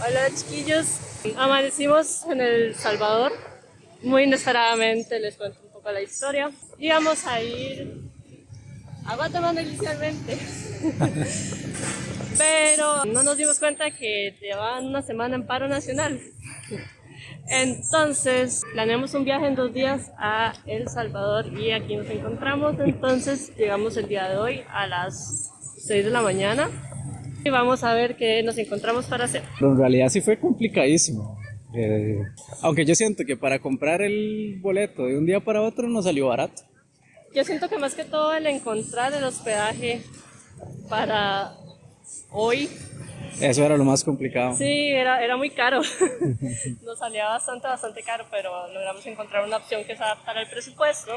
Hola chiquillos, amanecimos en El Salvador, muy inesperadamente les cuento un poco la historia. Íbamos a ir a Guatemala inicialmente, pero no nos dimos cuenta que llevaban una semana en paro nacional. Entonces planeamos un viaje en 2 días a El Salvador y aquí nos encontramos. Entonces llegamos el día de hoy a las 6 de la mañana y vamos a ver qué nos encontramos para hacer. Pero en realidad sí fue complicadísimo. Aunque yo siento que para comprar el boleto de un día para otro no salió barato. Yo siento que más que todo el encontrar el hospedaje para hoy, Eso era lo más complicado. sí, era muy caro. Nos salía bastante caro, pero logramos encontrar una opción que se adaptara al presupuesto.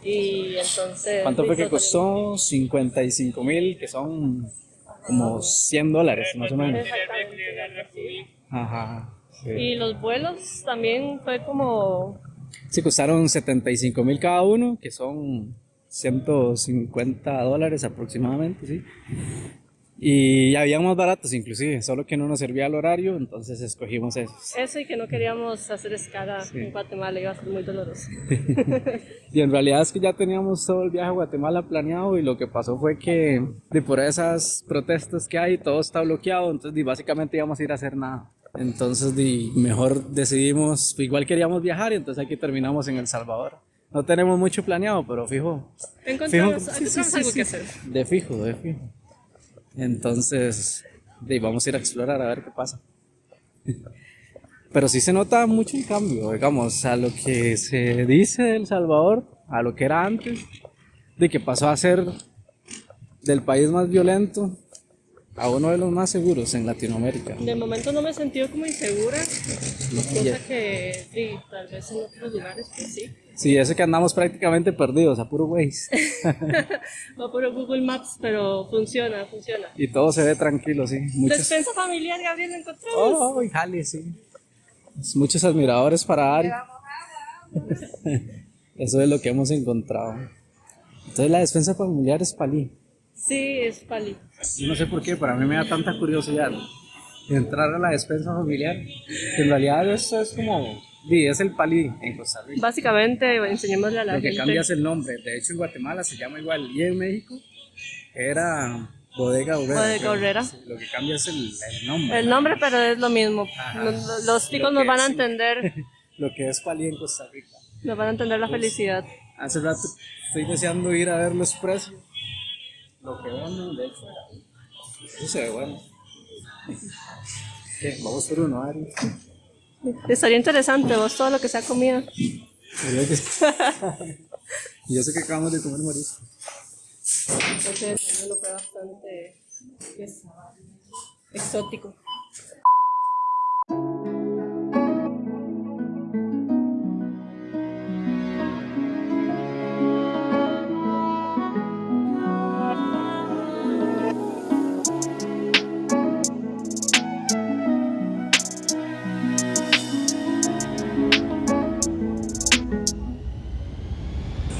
Y entonces... ¿Cuánto fue que listo, costó? 55,000, que son como $100 más o menos. exactamente, sí. Ajá. Sí. Y los vuelos también fue como... Sí, costaron 75,000 cada uno, que son $150 aproximadamente, sí. Y había más baratos inclusive, solo que no nos servía el horario, entonces escogimos esos. Eso y que no queríamos hacer escala Sí. en Guatemala, iba a ser muy doloroso. Y en realidad es que ya teníamos todo el viaje a Guatemala planeado y lo que pasó fue que por esas protestas que hay todo está bloqueado, entonces básicamente íbamos a ir a hacer nada. Entonces mejor decidimos, igual queríamos viajar y entonces aquí terminamos en El Salvador. No tenemos mucho planeado, pero fijo. Encontramos Sí, algo que hacer. De fijo. Entonces vamos a ir a explorar a ver qué pasa. Pero sí se nota mucho el cambio, digamos, a lo que se dice de El Salvador, a lo que era antes, de que pasó a ser del país más violento a uno de los más seguros en Latinoamérica. De momento no me he sentido como insegura, cosa que sí, tal vez en otros lugares pues sí. Sí, eso que andamos prácticamente perdidos, a puro Waze. Va por Google Maps, pero funciona. Y todo se ve tranquilo, sí. Despensa familiar, Gabriel, ¿la encontramos? Oh, jale, sí. Muchos admiradores para Ari. Eso es lo que hemos encontrado. Entonces la despensa familiar es Palí. Sí, es Pali. Yo no sé por qué, para mí me da tanta curiosidad entrar a la despensa familiar, que en realidad eso es como, es el Palí en Costa Rica. Básicamente, enseñémosle a la Lo que gente. cambia es el nombre. De hecho en Guatemala se llama igual, y en México era Bodega Obrera. Bodega Obrera. Sí, lo que cambia es el nombre. El nombre, pero es lo mismo. Ajá. Los chicos Lo nos que van a es- entender, Lo que es Palí en Costa Rica. nos van a entender la felicidad. Hace rato estoy deseando ir a ver los precios. Lo que venden, de hecho, eso se ve bueno. ¿Qué? Vamos por uno, Ari. Estaría interesante, vos todo lo que sea comida. Y yo sé que acabamos de comer marisco. Entonces, lo fue bastante exótico.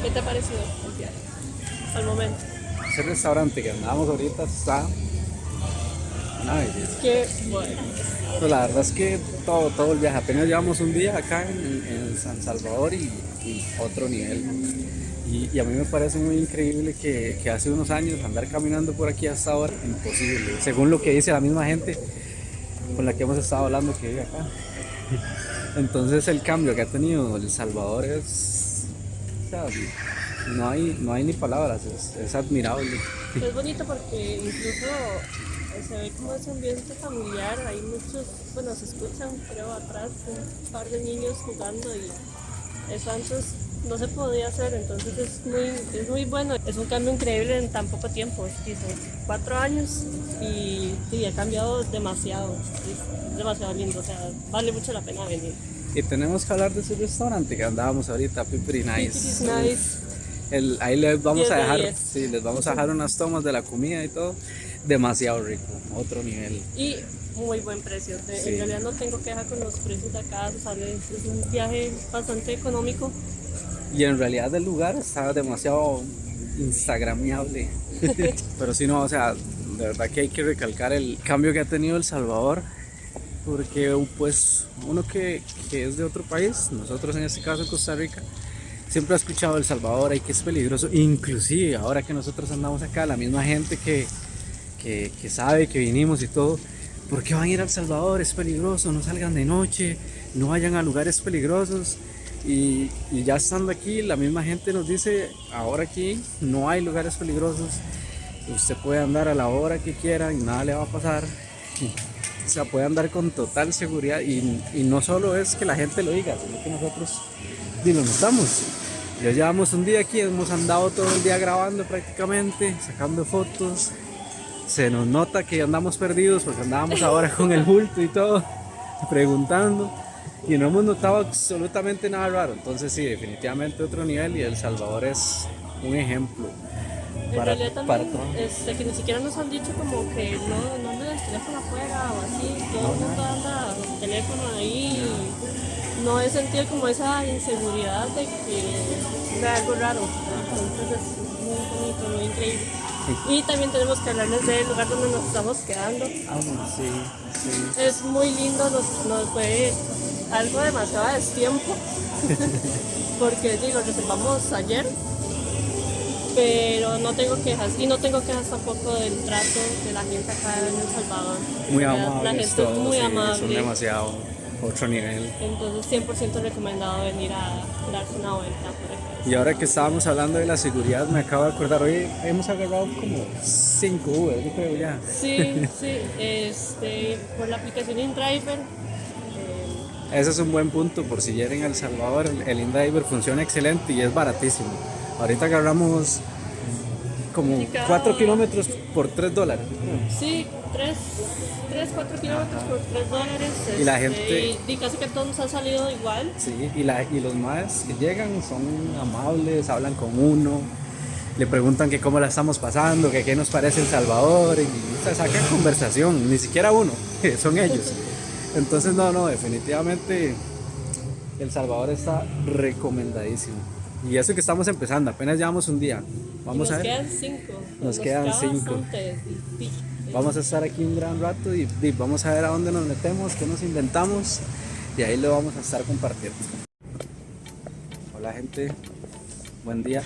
¿Qué te ha parecido el viaje al momento? Ese restaurante que andábamos ahorita está una belleza. Qué bueno. Pero la verdad es que todo el viaje, apenas llevamos un día acá en San Salvador y otro nivel. Y a mí me parece muy increíble que hace unos años andar caminando por aquí hasta ahora, imposible. Según lo que dice la misma gente con la que hemos estado hablando que vive acá. Entonces el cambio que ha tenido El Salvador es, o sea, no hay ni palabras, es admirable. Es bonito porque incluso se ve como ese ambiente familiar, hay muchos, bueno, se escuchan creo atrás un par de niños jugando y eso antes no se podía hacer, entonces es muy bueno, es un cambio increíble en tan poco tiempo, son 4 años y ha cambiado demasiado, es demasiado lindo, o sea, vale mucho la pena venir. Y tenemos que hablar de ese restaurante que andábamos ahorita, Pipiri Nice. It's nice. Ahí les vamos 10 a de dejar, 10. sí, les vamos a dejar unas tomas de la comida y todo. Demasiado rico, otro nivel. Y muy buen precio. Sí. En realidad no tengo queja con los precios de acá, sale, es un viaje bastante económico. Y en realidad el lugar está demasiado instagramiable. Pero sí, no, o sea, de verdad que hay que recalcar el cambio que ha tenido El Salvador porque pues uno que es de otro país, nosotros en este caso en Costa Rica, siempre ha escuchado El Salvador y que es peligroso, inclusive ahora que nosotros andamos acá, la misma gente que sabe que vinimos y todo, ¿por qué van a ir a El Salvador? Es peligroso, no salgan de noche, no vayan a lugares peligrosos. Y ya estando aquí, la misma gente nos dice, ahora aquí no hay lugares peligrosos, usted puede andar a la hora que quiera y nada le va a pasar. O sea, puede andar con total seguridad y no solo es que la gente lo diga, sino que nosotros lo notamos. Ya llevamos un día aquí, hemos andado todo el día grabando prácticamente, sacando fotos. Se nos nota que andamos perdidos porque andábamos ahora con el bulto y todo, preguntando. Y no hemos notado absolutamente nada raro. Entonces sí, definitivamente otro nivel y El Salvador es un ejemplo. En Para, realidad para también, todo. que ni siquiera nos han dicho como que no anden el teléfono afuera o así, todo el mundo anda con el teléfono ahí. No he sentido como esa inseguridad de que vea algo raro. Entonces es muy bonito, muy increíble. Y también tenemos que hablarles del lugar donde nos estamos quedando. Ah, bueno, sí, sí. Es muy lindo, nos fue algo demasiado a destiempo. Porque digo, reservamos ayer, pero no tengo quejas. Y no tengo quejas tampoco del trato de la gente acá en El Salvador. Muy La amables gente todos, es muy sí, amable. son demasiado otro nivel. Entonces 100% recomendado venir a darse una vuelta por acá. Y ahora que estábamos hablando de la seguridad, me acabo de acordar, hoy hemos agarrado como 5 Uber, yo creo ya. Sí, sí, por la aplicación InDriver. Ese es un buen punto, por si llegan a El Salvador, el InDriver funciona excelente y es baratísimo. Ahorita agarramos como 4 kilómetros por $3. Sí, 4 kilómetros por $3. Y la gente- y casi que todos nos han salido igual. Sí, y los más que llegan son amables, hablan con uno, le preguntan que cómo la estamos pasando, que qué nos parece El Salvador, y se sacan conversación, ni siquiera uno, son ellos. Entonces no, definitivamente El Salvador está recomendadísimo. Y eso que estamos empezando, apenas llevamos un día. Vamos a Nos ver. quedan 5. Nos quedan 5. Difícil. Vamos a estar aquí un gran rato y vamos a ver a dónde nos metemos, qué nos inventamos y ahí lo vamos a estar compartiendo. Hola gente, buen día.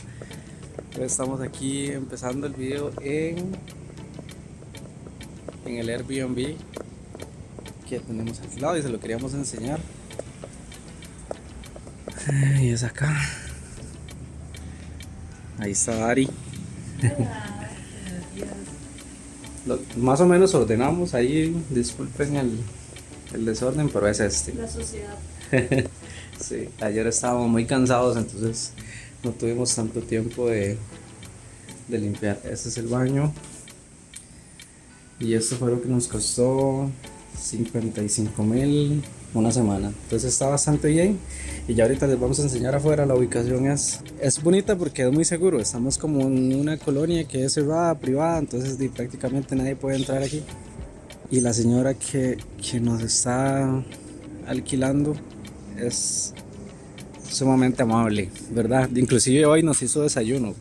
Hoy estamos aquí empezando el video en el Airbnb que tenemos aquí al lado y se lo queríamos enseñar. Y es acá. Ahí está Ari. Más o menos ordenamos ahí, disculpen el desorden, pero es este. La sociedad. Sí, ayer estábamos muy cansados, entonces no tuvimos tanto tiempo de limpiar. Este es el baño. Y esto fue lo que nos costó 55,000 una semana. Entonces está bastante bien. Y ya ahorita les vamos a enseñar afuera. La ubicación es bonita porque es muy seguro. Estamos como en una colonia que es cerrada, privada. Entonces prácticamente nadie puede entrar aquí. Y la señora que nos está alquilando es sumamente amable, ¿verdad? Inclusive hoy nos hizo desayuno.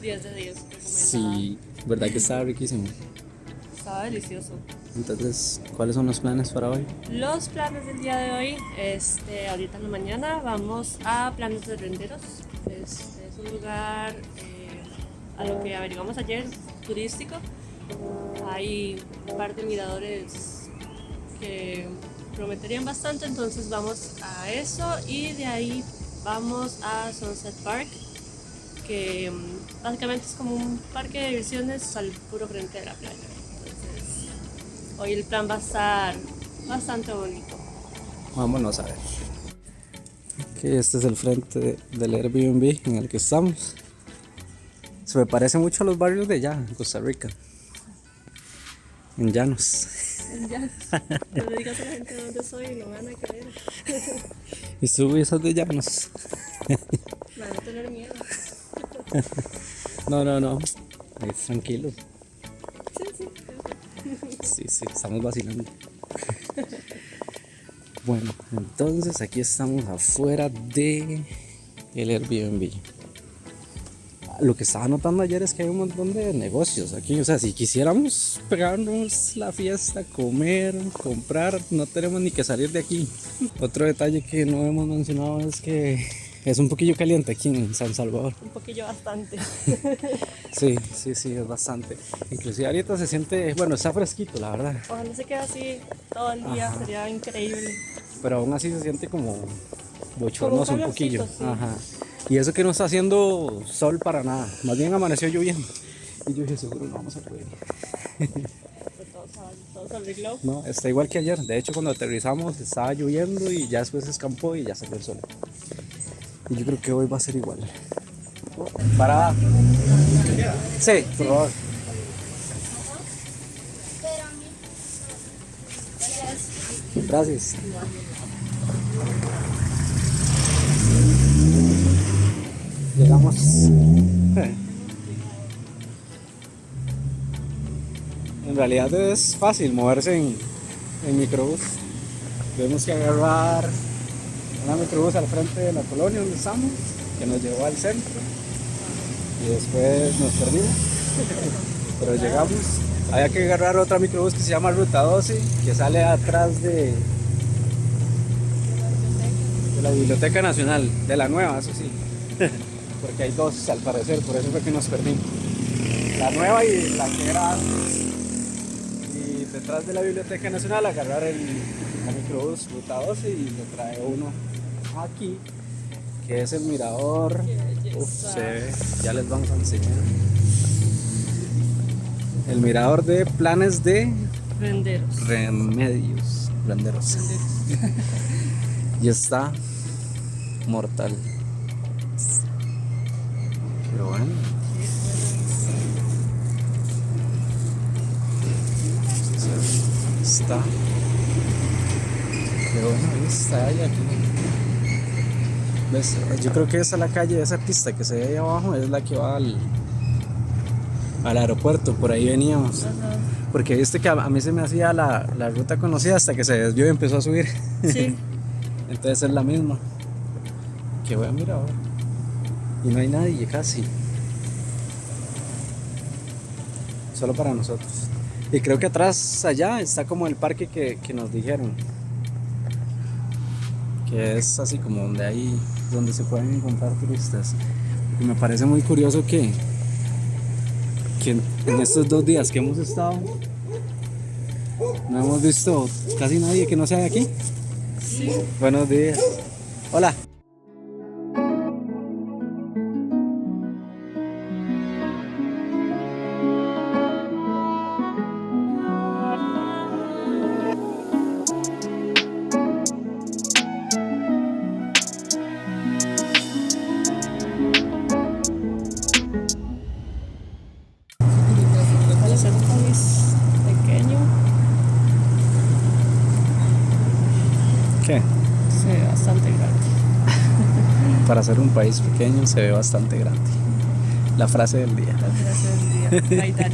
10 de 10. Sí, ¿verdad que estaba riquísimo? Estaba delicioso. Entonces, ¿cuáles son los planes para hoy? Los planes del día de hoy, ahorita en la mañana vamos a Planes de Renderos. Es un lugar a lo que averiguamos ayer, turístico. Hay un par de miradores que prometerían bastante, entonces vamos a eso y de ahí vamos a Sunset Park, que básicamente es como un parque de diversiones al puro frente de la playa. Entonces, hoy el plan va a estar bastante bonito. Vámonos a ver. Ok, este es el frente del Airbnb en el que estamos. Se me parece mucho a los barrios de allá, en Costa Rica. En Llanos. Ya, no le digas a la gente dónde soy y no van a creer. Y sube esas de Llanos. Van a tener miedo. No. Ahí es tranquilo. Sí. Sí, estamos vacilando. Bueno, entonces aquí estamos afuera de el Airbnb. Lo que estaba notando ayer es que hay un montón de negocios aquí. O sea, si quisiéramos pegarnos la fiesta, comer, comprar, no tenemos ni que salir de aquí. Otro detalle que no hemos mencionado es que es un poquillo caliente aquí en San Salvador. Un poquillo bastante. Sí, sí, sí, es bastante. Inclusive ahorita se siente, bueno, está fresquito, la verdad. Ojalá se quede así todo el día, Ajá. sería increíble. Pero aún así se siente como bochornoso un poquillo. calorcito, sí. Ajá. Y eso que no está haciendo sol para nada. Más bien amaneció lloviendo. Y yo dije, seguro no vamos a poder. Pues todo se arregló. No, está igual que ayer. De hecho, cuando aterrizamos estaba lloviendo y ya después se escampó y ya salió el sol. Y yo creo que hoy va a ser igual. Para. Sí, por favor. Gracias. Llegamos. En realidad es fácil moverse en microbús. Tuvimos que agarrar una microbús al frente de la colonia donde estamos, que nos llevó al centro. Y después nos perdimos. Pero llegamos. Había que agarrar otra microbús que se llama Ruta 12, que sale atrás de la Biblioteca Nacional, de la nueva, eso sí. Porque hay dos al parecer, por eso fue que nos perdimos. La nueva y la que era antes. Y detrás de la Biblioteca Nacional agarrar el microbús Ruta 12 y le trae uno aquí, que es el mirador. Uf, se ve, ya les vamos a enseñar. El mirador de Planes de Renderos. Remedios. Renderos. Y está mortal. Qué bueno. Está. Qué bueno está ahí aquí. ¿Ves? Yo creo que esa es la calle, esa pista que se ve ahí abajo es la que va al aeropuerto. Por ahí veníamos. Ajá. Porque viste que a mí se me hacía la ruta conocida hasta que se desvió y empezó a subir. Sí. Entonces es la misma. Qué buen mirador. Y no hay nadie casi. Solo para nosotros. Y creo que atrás allá está como el parque que nos dijeron. Que es así como donde se pueden encontrar turistas. Y me parece muy curioso que en estos 2 días que hemos estado no hemos visto casi nadie que no sea de aquí. Sí. Buenos días. Hola. Para ser un país pequeño, ¿Qué? se ve bastante grande. Para ser un país pequeño se ve bastante grande. La frase del día. La frase del día. Gaitán.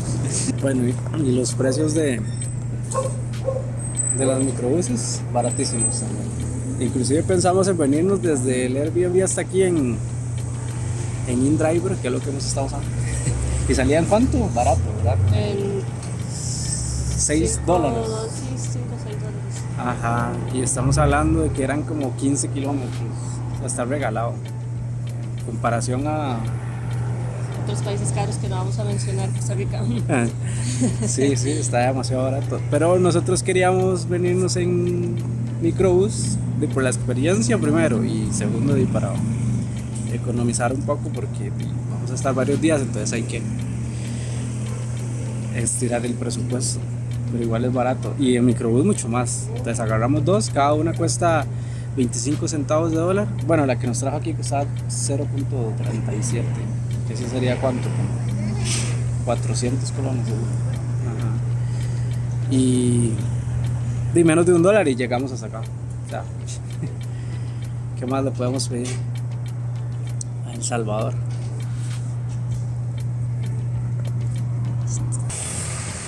Bueno, y los precios de las microbuses, baratísimos también. Inclusive pensamos en venirnos desde el Airbnb hasta aquí en InDriver, que es lo que hemos estado usando. ¿Y salía en cuánto? Barato, ¿verdad? En $6. Sí, 5 o 6 dólares. Ajá, y estamos hablando de que eran como 15 kilómetros. O sea, está regalado. En comparación a... Otros países caros que no vamos a mencionar, Costa Rica. Sí, sí, está demasiado barato. Pero nosotros queríamos venirnos en microbús por la experiencia primero y segundo para economizar un poco porque vamos a estar varios días, entonces hay que estirar el presupuesto. Pero igual es barato. Y en microbús mucho más. Entonces agarramos 2, cada una cuesta 25 centavos de dólar. Bueno, la que nos trajo aquí costaba 0.37. Que eso sería cuánto, como 400 colones seguro. Ajá. Y de menos de $1 y llegamos hasta acá. O sea, ¿qué más le podemos pedir a El Salvador?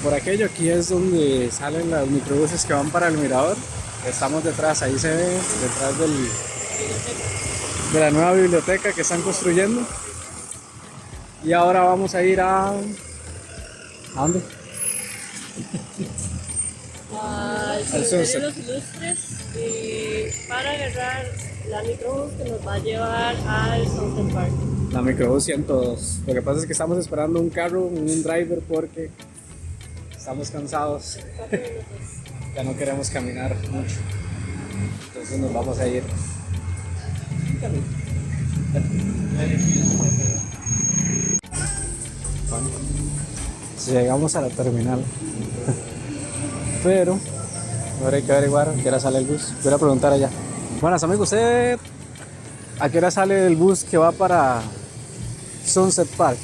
Por aquello aquí es donde salen los microbuses que van para el mirador. Estamos detrás, ahí se ve, detrás de la nueva biblioteca que están construyendo. Y ahora vamos a ir ¿a dónde? Al Sunset. cementerio de los Ilustres para agarrar la microbús que nos va a llevar al Sunset Park. La microbús 102. Lo que pasa es que estamos esperando un carro, un driver, porque estamos cansados. 4 minutos. Ya no queremos caminar mucho. Entonces nos vamos a ir. Si llegamos a la terminal. Pero ahora hay que averiguar a qué hora sale el bus. Voy a preguntar allá. Buenas amigos, ¿usted a qué hora sale el bus que va para Sunset Park?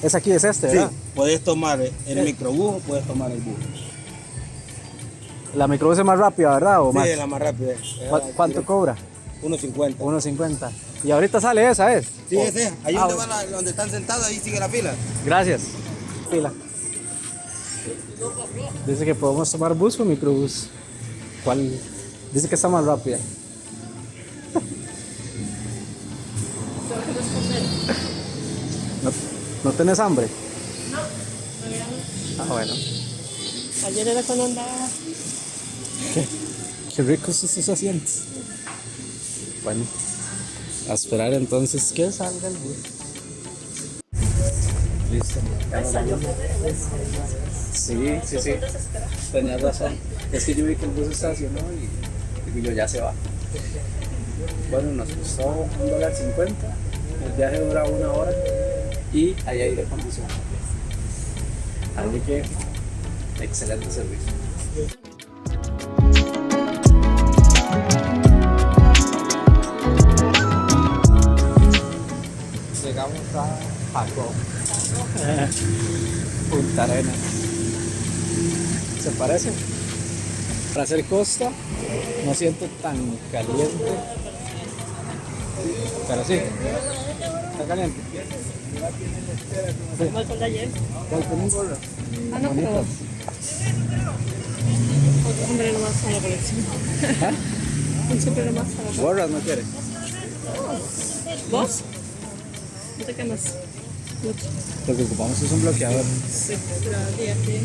Es aquí, es este, Sí, ¿verdad? puedes tomar el microbús o puedes tomar el bus. La microbús es más rápida, ¿verdad? ¿O Sí, más? es la más rápida. ¿Cuánto cobra? 1.50. 1.50. Y ahorita sale esa, ¿es? Sí, ese es. Ahí Ah, donde, donde están sentados, ahí sigue la fila. Gracias. Fila. Dice que podemos tomar bus o microbús. ¿Cuál? Dice que está más rápida. Tengo que responder. ¿No, no tenés hambre? No, todavía no. Ah, bueno. Ayer era cuando andaba. Qué ricos estos asientos. Bueno, a esperar entonces que salga el bus. Listo. Sí, sí, sí. Tenías razón. Es que yo vi que el bus estacionó y digo yo, ya se va. Bueno, nos costó $1.50. El viaje dura 1 hora y hay aire acondicionado. Así que, excelente servicio. Llegamos a Paco. Punta Arenas. ¿Se parece? Para hacer costa no siento tan caliente, pero sí, está caliente. Como el sol de ayer. ¿Cuál con un gorro? Ah, no, pero. Bonitas. Otro sombrero más a la colección. ¿Ah? Un sombrero más a la colección. ¿Gorras no quieres? ¿Vos? No te quemas. Mucho. Lo que ocupamos es un bloqueador. Sí, pero al día que.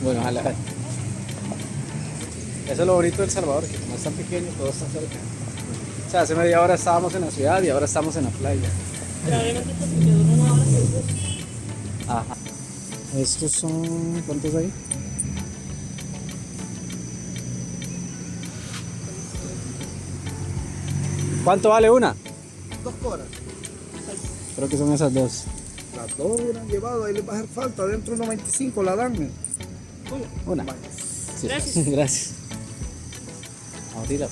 Bueno, ojalá. Eso es lo bonito de El Salvador, que como es tan pequeño, todo está cerca. O sea, hace media hora estábamos en la ciudad y ahora estamos en la playa. Probablemente esto porque dura 1 hora sin bus. Ajá. Estos son... ¿cuántos hay? ¿Cuánto vale una? 2 horas. Creo que son esas dos. Las 2 hubieran llevado, ahí les va a hacer falta. Dentro de 1.25 la dan. Una. Sí. Gracias. Gracias. Ahorita,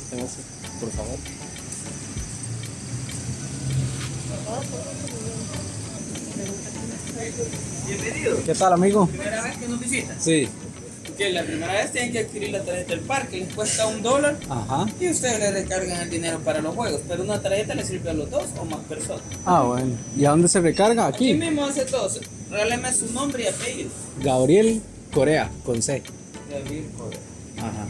por favor. Bienvenido. ¿Qué tal, amigo? Primera vez que nos visitan. Sí. Que la primera vez tienen que adquirir la tarjeta del parque, les cuesta $1 Ajá. y ustedes le recargan el dinero para los juegos, pero una tarjeta le sirve a los 2 o más personas. Ah, bueno. ¿Y a dónde se recarga? Aquí Aquí. mismo hace todo, regáleme su nombre y apellido. Gabriel Corea, con C. David Correa. Ajá.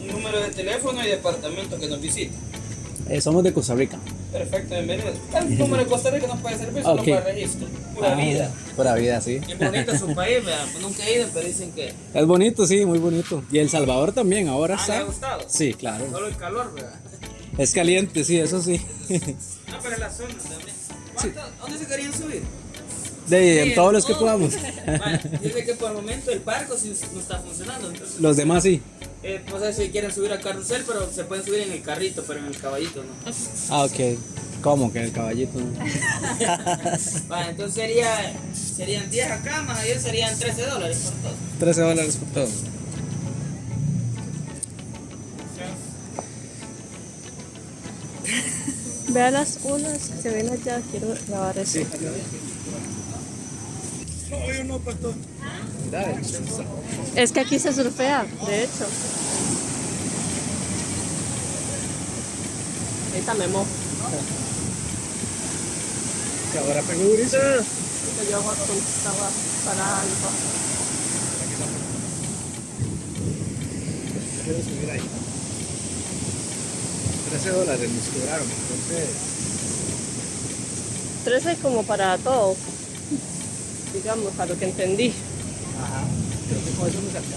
Un número de teléfono y departamento que nos visita. Somos de Costa Rica. Perfecto, bienvenido. El número de Costa Rica no puede servir solo Ok. para registro. Pura vida. Pura vida, sí. Es bonito su país, ¿verdad? Pues nunca he ido, pero dicen que Es bonito, sí, muy bonito. Y El Salvador también, ahora ¿le ha está. gustado? Sí, claro. Solo el calor, ¿verdad? Es caliente, sí, eso sí. No, pero la zona también. ¿Dónde se querían subir? De Sí, todos los que no. podamos. Vale, dice que por el momento el barco sí no está funcionando. Entonces, Los demás sí. no sé si quieren subir al carrusel, pero se pueden subir en el carrito, pero en el caballito no. Ah, ok. ¿Cómo que el caballito? Vale, entonces serían 10 acá, más ayer serían $13 por todo. $13 por todo. Vea las olas que se ven allá, quiero grabar eso. No, yo no, pastor. Dale. Es que aquí se surfea, de hecho. Ahorita me mojo. Que ahora pegó durísimo. Porque yo estaba para algo. Quiero subir ahí. $13 nos cobraron, entonces 13 como para todo, digamos, a lo que entendí. Ajá. Creo que con eso nos alcanza.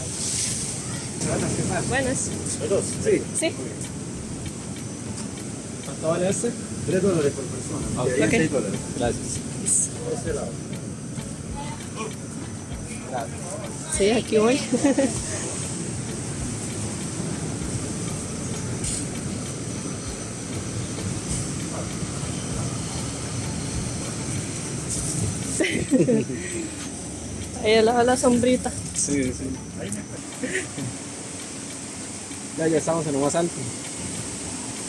Buenas, ¿qué más? Buenas. Sí. Sí. ¿Cuánto vale este? $3 por persona. Ok. Y ahí Ok. $6. Gracias. Ese lado. Gracias. Sí, aquí voy. Ahí al lado de la sombrita. Sí, sí. Ya estamos en lo más alto.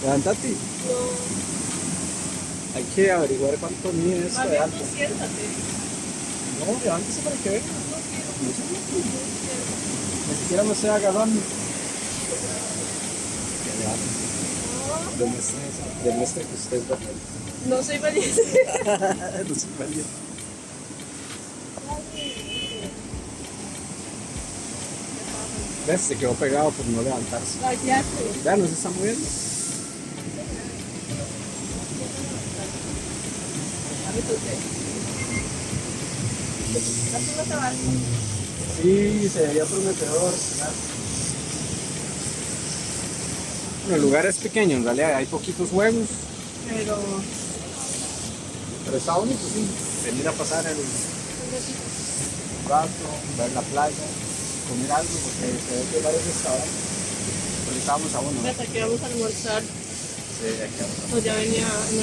Levántate. Hay que averiguar cuánto mide esto de alto. Siéntate. No, levántese para que venga. Ni siquiera me estoy agarrando. Demuestre que usted es valiente. No soy valiente. No soy valiente. ¿Ves? Se quedó pegado por no levantarse. Cállate. Ya no se está moviendo. Así no te va. Sí, se veía prometedor. Bueno, el lugar es pequeño, en realidad hay poquitos juegos, pero está bonito, sí. Venir a pasar el rato, ver la playa, comer algo, porque se ve que hay varios restaurantes. Pero estábamos a uno. Hasta que vamos a almorzar. Sí, aquí vamos. Pues ya venía en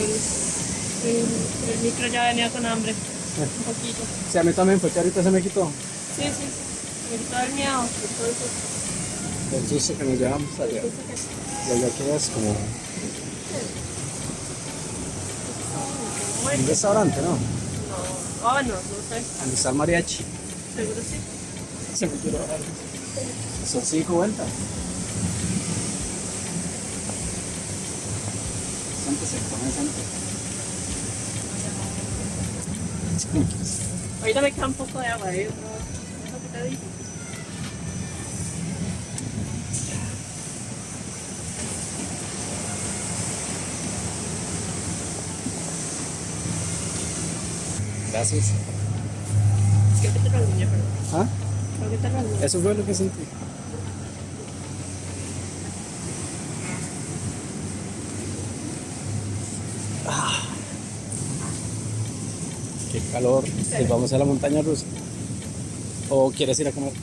el micro, ya venía con hambre. Un poquito. Sí, a mí también, porque ahorita se me quitó Sí, sí. Me quitó el miedo. Entonces, el susto que nos llevamos allá. Y allá que es como un restaurante, ¿no? no sé. Donde está el mariachi. Seguro sí. Se me quiero bajar. Son 5 vueltas. Siéntese, Ahorita me queda un poco de agua, ¿eh? Eso que te dije. Gracias. Creo que te rasguñé, pero. ¿Ah? Creo que te rasguñé. Eso fue lo que sentí. Qué calor. Pues vamos a la montaña rusa. ¿O quieres ir a comer?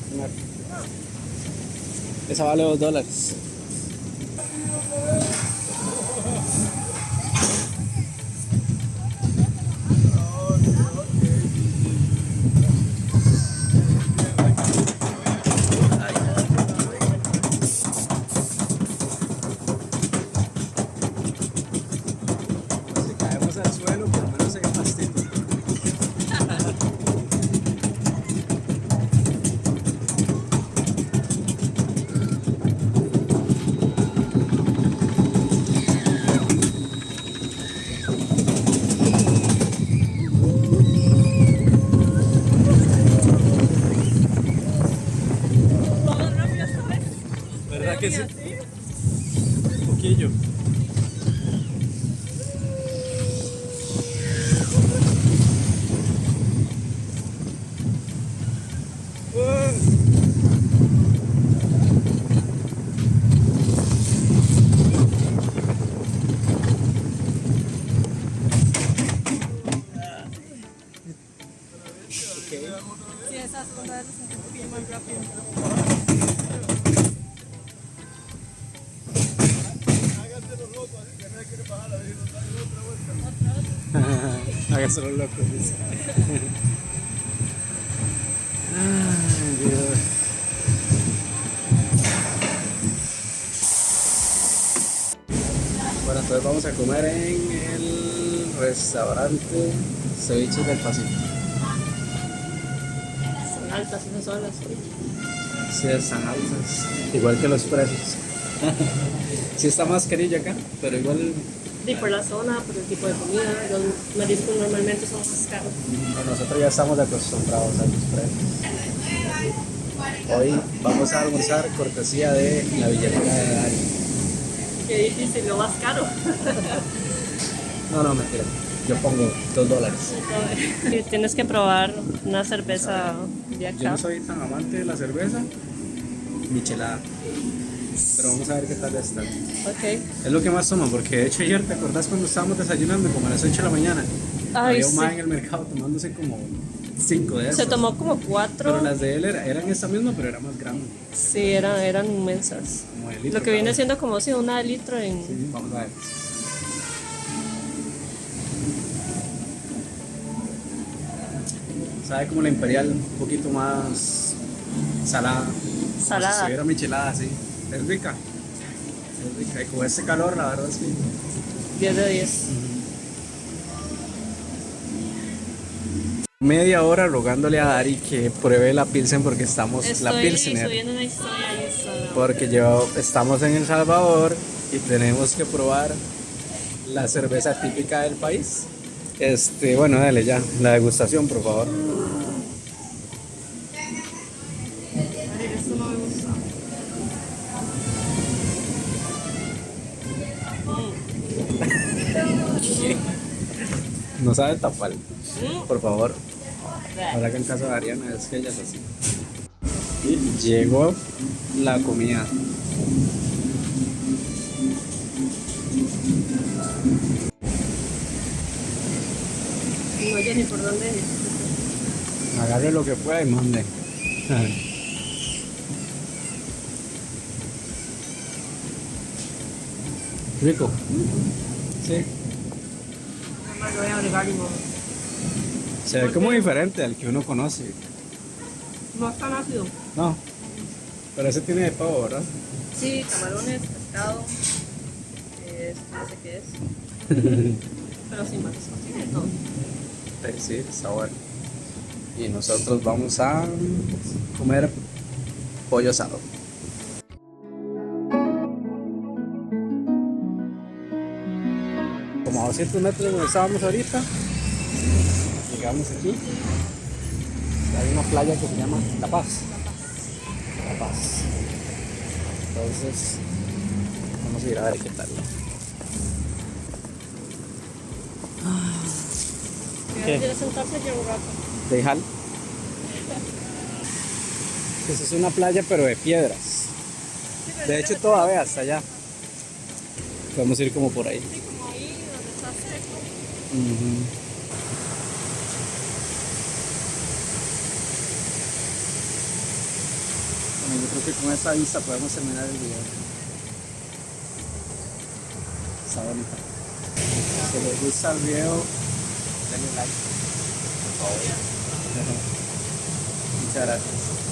Esa vale $2. Si caemos al suelo, por lo menos se fastidia. Todo rápido, ¿sabes? ¿Verdad que sí? Así. Un poquillo. Sí, esa segunda vez lo sentí un poquito más rápido. Hágase los locos, dice. Ay, Dios. Bueno, entonces vamos a comer en el restaurante Ceviches del Pacífico. Son altas esas olas. Sí, están altas, igual que los precios. Sí está más carilla acá, pero igual Y por la zona, por el tipo de comida, los mariscos normalmente son más caros. nosotros ya estamos acostumbrados a los precios. Hoy vamos a almorzar cortesía de la billetera de Dani. Qué difícil, lo más caro. No, mentira. yo pongo $2. Y tienes que probar una cerveza de Yo acá. no soy tan amante de la cerveza, michelada. Pero vamos a ver qué tal está. Ok. Es lo que más toman, porque de hecho ayer, ¿te acordás cuando estábamos desayunando como a las 8 de la mañana? Ay, Había un sí. man en el mercado tomándose como 5 de esas. Se tomó como Pero 4. las de él eran esta misma, pero era más grande. Sí, eran inmensas. Como de litro Lo que viene cada siendo como si una de litro en... una. Sí, vamos a ver. Sabe como la imperial, un poquito más salada. Como Salada. si estuviera michelada, sí. Es rica. Es rica. Y con este calor, la verdad es que 10 de 10. media hora rogándole a Dari que pruebe la Pilsen porque estamos la Estoy Pilsener. subiendo una historia en Instagram. Porque estamos en El Salvador y tenemos que probar la cerveza típica del país. Bueno, dale ya, la degustación, por favor. Ay, esto no me gusta. No sabe tapar, por favor. Bleh. Ahora que en caso de Ariana es que ella es así. Y llegó la comida. No sé ni por dónde. Agarre lo que pueda y mande. Rico. Sí. Además, lo voy a agregar limón. Se ve como diferente al que uno conoce. No es tan ácido. No. Pero ese tiene de pavo, ¿verdad? Sí, camarones, pescado. No sé qué es. Pero sin más. Tiene todo. Sí, está bueno. Y nosotros vamos a comer pollo asado. Como a 200 metros de donde estábamos ahorita, llegamos aquí. Hay una playa que se llama La Paz. La Paz. Entonces, vamos a ir a ver qué tal. ¿Qué? Quiere sentarse aquí un rato. De Ijal. Esa es una playa pero de piedras. De hecho todavía hasta allá. Podemos ir como por ahí. Sí, como ahí donde está seco. Ujú. Bueno, yo creo que con esta vista podemos terminar el video. Está bonita. Si les gusta el video, denle like, por favor. Muchas gracias.